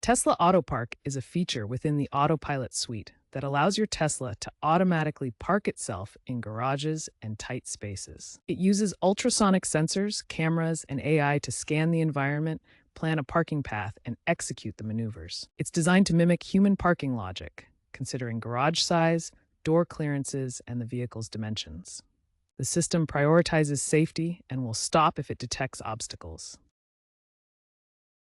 Tesla Autopark is a feature within the Autopilot suite that allows your Tesla to automatically park itself in garages and tight spaces. It uses ultrasonic sensors, cameras, and AI to scan the environment, plan a parking path, and execute the maneuvers. It's designed to mimic human parking logic, considering garage size, door clearances, and the vehicle's dimensions. The system prioritizes safety and will stop if it detects obstacles.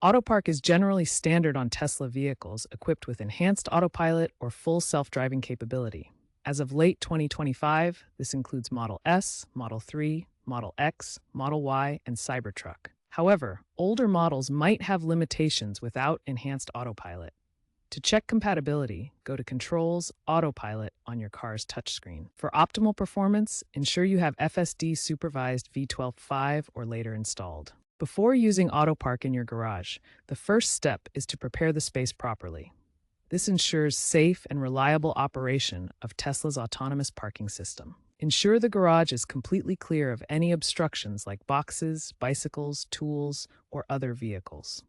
Autopark is generally standard on Tesla vehicles equipped with enhanced autopilot or full self-driving capability. As of late 2025, this includes Model S, Model 3, Model X, Model Y, and Cybertruck. However, older models might have limitations without enhanced autopilot. To check compatibility, go to Controls, Autopilot on your car's touchscreen. For optimal performance, ensure you have FSD supervised V12.5 or later installed. Before using Autopark in your garage, the first step is to prepare the space properly. This ensures safe and reliable operation of Tesla's autonomous parking system. Ensure the garage is completely clear of any obstructions like boxes, bicycles, tools, or other vehicles.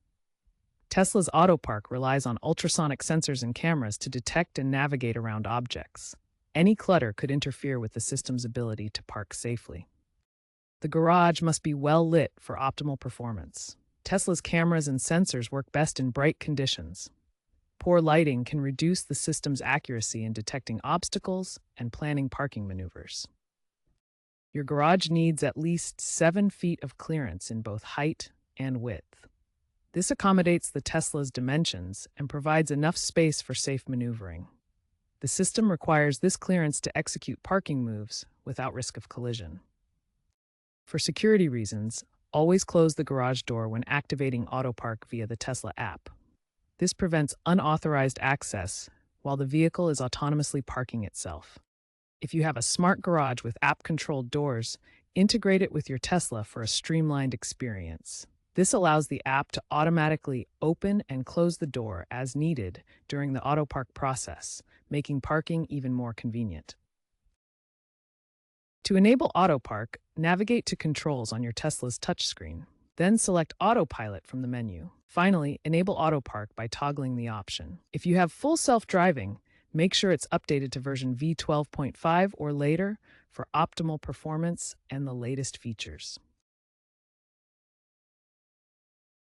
Tesla's Autopark relies on ultrasonic sensors and cameras to detect and navigate around objects. Any clutter could interfere with the system's ability to park safely. The garage must be well lit for optimal performance. Tesla's cameras and sensors work best in bright conditions. Poor lighting can reduce the system's accuracy in detecting obstacles and planning parking maneuvers. Your garage needs at least 7 feet of clearance in both height and width. This accommodates the Tesla's dimensions and provides enough space for safe maneuvering. The system requires this clearance to execute parking moves without risk of collision. For security reasons, always close the garage door when activating Autopark via the Tesla app. This prevents unauthorized access while the vehicle is autonomously parking itself. If you have a smart garage with app-controlled doors, integrate it with your Tesla for a streamlined experience. This allows the app to automatically open and close the door as needed during the Autopark process, making parking even more convenient. To enable Autopark, navigate to Controls on your Tesla's touchscreen. Then select Autopilot from the menu. Finally, enable Autopark by toggling the option. If you have full self-driving, make sure it's updated to version V12.5 or later for optimal performance and the latest features.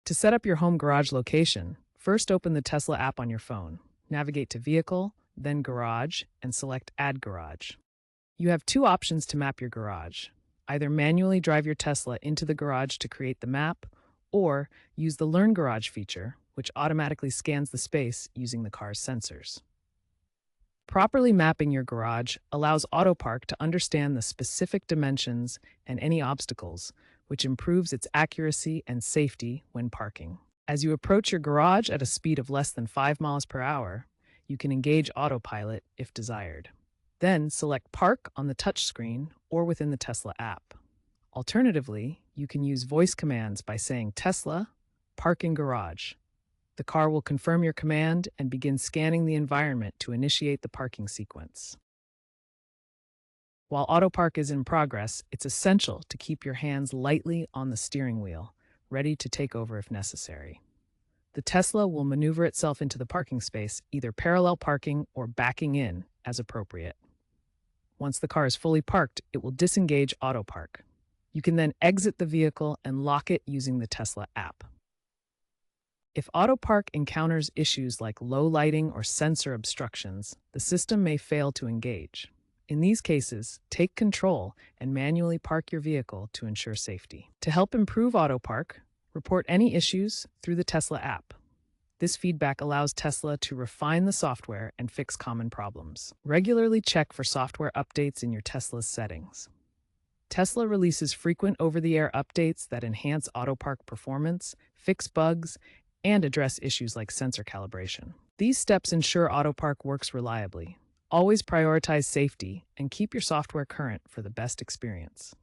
To set up your home garage location, first open the Tesla app on your phone. Navigate to Vehicle, then Garage, and select Add Garage. You have 2 options to map your garage. Either manually drive your Tesla into the garage to create the map, or use the Learn Garage feature, which automatically scans the space using the car's sensors. Properly mapping your garage allows Autopark to understand the specific dimensions and any obstacles, which improves its accuracy and safety when parking. As you approach your garage at a speed of less than 5 miles per hour, you can engage Autopilot if desired. Then select Park on the touchscreen or within the Tesla app. Alternatively, you can use voice commands by saying Tesla, Park in Garage. The car will confirm your command and begin scanning the environment to initiate the parking sequence. While Autopark is in progress, it's essential to keep your hands lightly on the steering wheel, ready to take over if necessary. The Tesla will maneuver itself into the parking space, either parallel parking or backing in as appropriate. Once the car is fully parked, it will disengage Autopark. You can then exit the vehicle and lock it using the Tesla app. If Autopark encounters issues like low lighting or sensor obstructions, the system may fail to engage. In these cases, take control and manually park your vehicle to ensure safety. To help improve Autopark, report any issues through the Tesla app. This feedback allows Tesla to refine the software and fix common problems. Regularly check for software updates in your Tesla's settings. Tesla releases frequent over-the-air updates that enhance Autopark performance, fix bugs, and address issues like sensor calibration. These steps ensure Autopark works reliably. Always prioritize safety and keep your software current for the best experience.